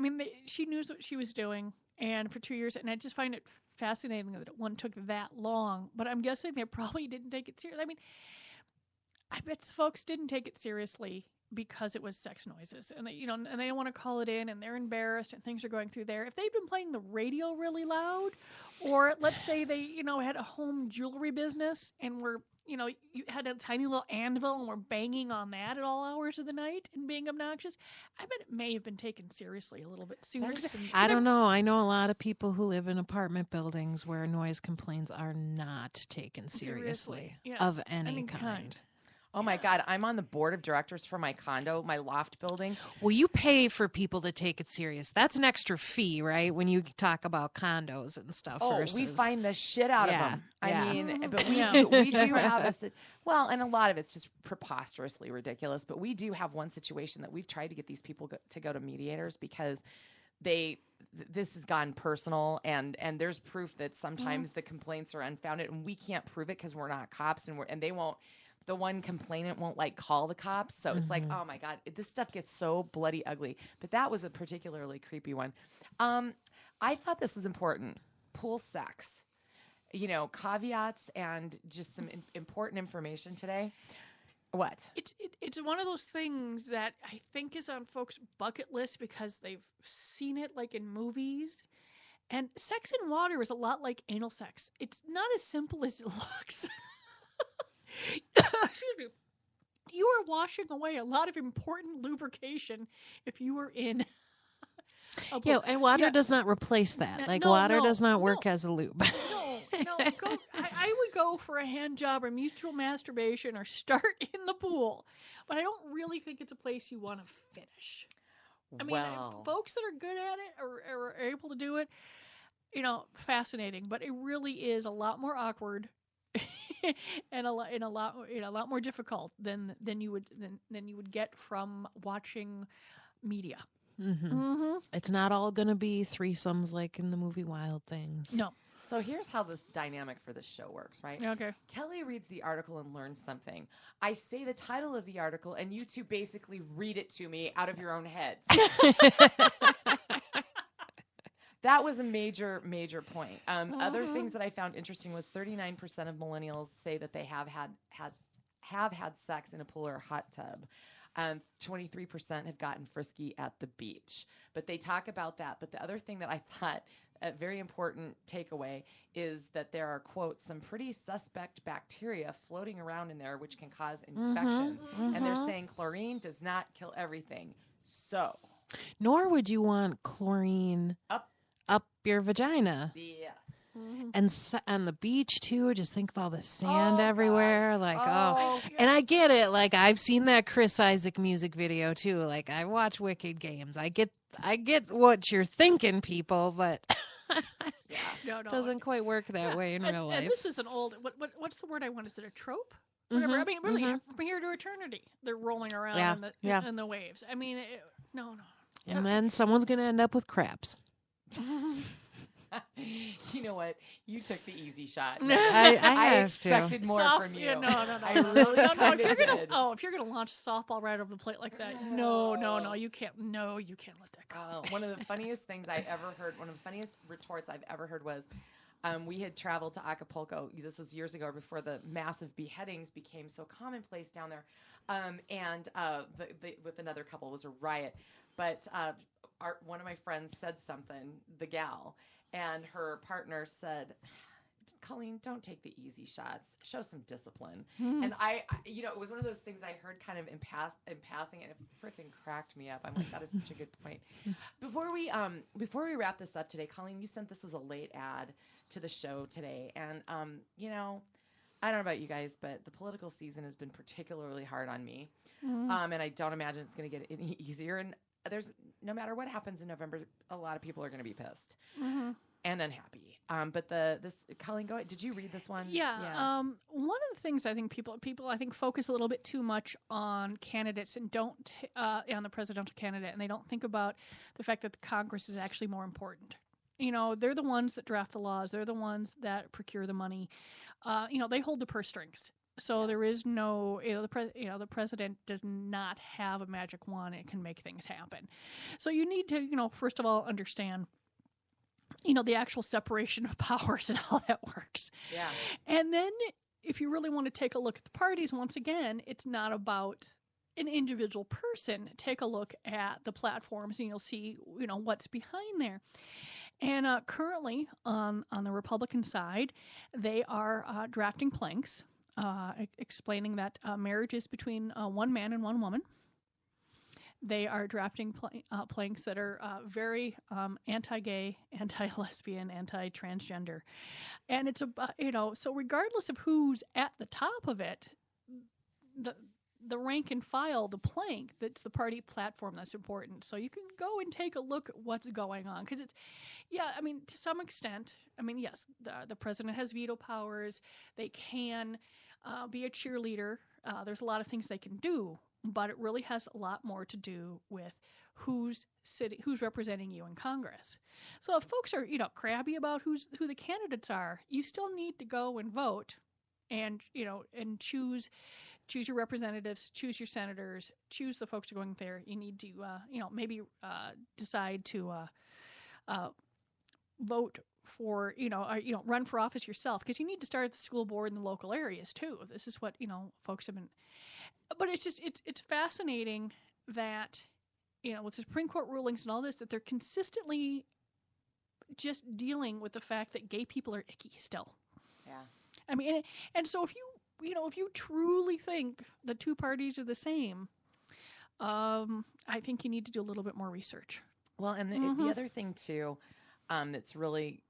she knew what she was doing. And for 2 years, and I just find it fascinating that one took that long. But I'm guessing they probably didn't take it seriously. I mean, I bet folks didn't take it seriously because it was sex noises, and they don't want to call it in, and they're embarrassed, and things are going through there. If they'd been playing the radio really loud, or let's say they had a home jewelry business and were you had a tiny little anvil and were banging on that at all hours of the night and being obnoxious, I bet it may have been taken seriously a little bit sooner. I don't know. I know a lot of people who live in apartment buildings where noise complaints are not taken seriously. Yeah. Of any kind. Oh my God, I'm on the board of directors for my condo, my loft building. Well, you pay for people to take it serious. That's an extra fee, right? When you talk about condos and stuff. Oh, versus... we find the shit out of them. Yeah. I mean, but we do have and a lot of it's just preposterously ridiculous. But we do have one situation that we've tried to get these people to go to mediators because this has gone personal, and there's proof that sometimes the complaints are unfounded, and we can't prove it because we're not cops, and they won't. The one complainant won't call the cops. So it's like, oh my God, this stuff gets so bloody ugly. But that was a particularly creepy one. I thought this was important. Pool sex, caveats and just some important information today. What? It's one of those things that I think is on folks' bucket list because they've seen it in movies. And sex in water is a lot like anal sex. It's not as simple as it looks. Excuse me. You are washing away a lot of important lubrication if you were in a pool. Yeah, and water does not replace that. Water does not work as a lube. No. I would go for a hand job or mutual masturbation or start in the pool. But I don't really think it's a place you want to finish. I mean, folks that are good at it or are able to do it, fascinating. But it really is a lot more awkward. and a lot more difficult than you would get from watching media. It's not all going to be threesomes like in the movie Wild Things. No. So here's how this dynamic for this show works, right? Okay. Kelly reads the article and learns something. I say the title of the article, and you two basically read it to me out of your own heads. That was a major, major point. Other things that I found interesting was 39% of millennials say that they have had sex in a pool or a hot tub. 23% have gotten frisky at the beach. But they talk about that. But the other thing that I thought a very important takeaway is that there are, quote, some pretty suspect bacteria floating around in there which can cause infections. And they're saying chlorine does not kill everything. So. Nor would you want chlorine up your vagina. Yes. And on the beach too, just think of all the sand everywhere. God. And I get it. I've seen that Chris Isaac music video too. I watch Wicked Games. I get what you're thinking, people, but it doesn't quite work that way in real life. And this is an old, what's the word I want? Is it a trope? Whatever. I mean, really, from here to eternity, they're rolling around in the waves. I mean, no. And then someone's going to end up with crabs. You know what? You took the easy shot. I expected more from you. No. I really if you're gonna launch a softball right over the plate like that, no, you can't. No, you can't let that go. One of the funniest things I ever heard, one of the funniest retorts I've ever heard was, we had traveled to Acapulco. This was years ago, before the massive beheadings became so commonplace down there, and with another couple, it was a riot. But one of my friends said something, the gal, and her partner said, Colleen, don't take the easy shots. Show some discipline. And I it was one of those things I heard kind of in passing, and it freaking cracked me up. I'm like, that is such a good point. Before we wrap this up today, Colleen, you sent this was a late ad to the show today, and I don't know about you guys, but the political season has been particularly hard on me. Mm-hmm. And I don't imagine it's going to get any easier. And no matter what happens in November, a lot of people are going to be pissed and unhappy. But Colleen, go ahead. Did you read this one? Yeah. One of the things I think people I think focus a little bit too much on candidates and don't on the presidential candidate, and they don't think about the fact that the Congress is actually more important. They're the ones that draft the laws. They're the ones that procure the money. They hold the purse strings. So there is no, the president does not have a magic wand and can make things happen. So you need to, first of all, understand, the actual separation of powers and how that works. Yeah. And then if you really want to take a look at the parties, once again, it's not about an individual person. Take a look at the platforms and you'll see, what's behind there. And currently on the Republican side, they are drafting planks. Explaining that marriage is between one man and one woman. They are drafting planks that are very anti-gay, anti-lesbian, anti-transgender. And it's so regardless of who's at the top of it, the rank and file, the plank, that's the party platform that's important. So you can go and take a look at what's going on. Because to some extent, yes, the president has veto powers. They can be a cheerleader. There's a lot of things they can do, but it really has a lot more to do with who's representing you in Congress. So if folks are crabby about who the candidates are, you still need to go and vote, and and choose your representatives, choose your senators, choose the folks who are going there. You need to maybe decide to vote for, run for office yourself, because you need to start at the school board in the local areas too. This is what, folks have been, but it's fascinating that, with the Supreme Court rulings and all this, that they're consistently just dealing with the fact that gay people are icky still. Yeah. And so if you truly think the two parties are the same, I think you need to do a little bit more research. Well, and the other thing too, that's really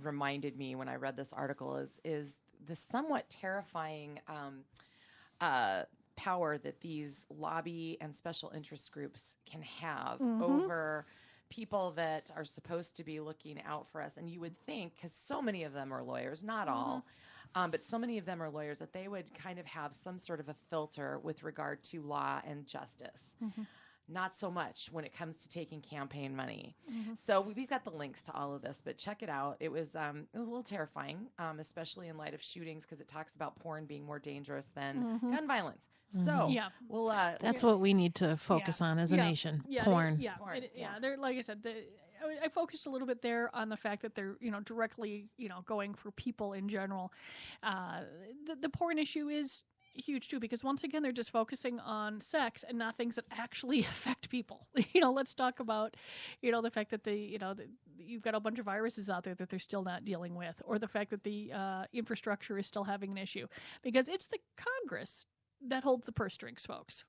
reminded me when I read this article is the somewhat terrifying power that these lobby and special interest groups can have over people that are supposed to be looking out for us. And you would think, because so many of them are lawyers, not all, but so many of them are lawyers, that they would kind of have some sort of a filter with regard to law and justice. Not so much when it comes to taking campaign money. So we've got the links to all of this, but check it out. It was a little terrifying, especially in light of shootings, because it talks about porn being more dangerous than gun violence. So we'll that's what we need to focus on as a nation. Porn. They're, like I said, I focused a little bit there on the fact that they're directly going for people in general. The porn issue is huge too, because once again they're just focusing on sex and not things that actually affect people. Let's talk about the fact that you've got a bunch of viruses out there that they're still not dealing with, or the fact that the infrastructure is still having an issue, because it's the Congress that holds the purse strings, folks.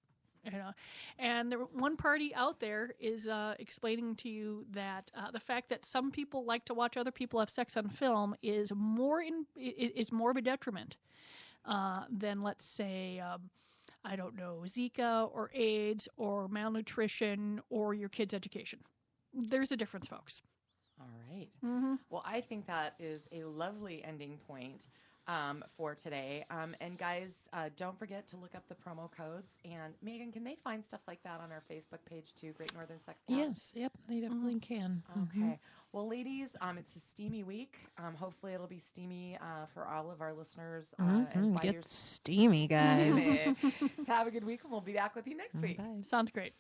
And the one party out there is explaining to you that the fact that some people like to watch other people have sex on film is more of a detriment than, let's say, I don't know, Zika or AIDS or malnutrition or your kid's education. There's a difference, folks. All right. Well, I think that is a lovely ending point for today. And guys, don't forget to look up the promo codes. And Megan, can they find stuff like that on our Facebook page too? Great Northern Sex House? Yes. Yep. They definitely can. Okay. Well, ladies, it's a steamy week. Hopefully it'll be steamy for all of our listeners. And Get steamy, guys. Have a good week, and we'll be back with you next week. Bye. Sounds great.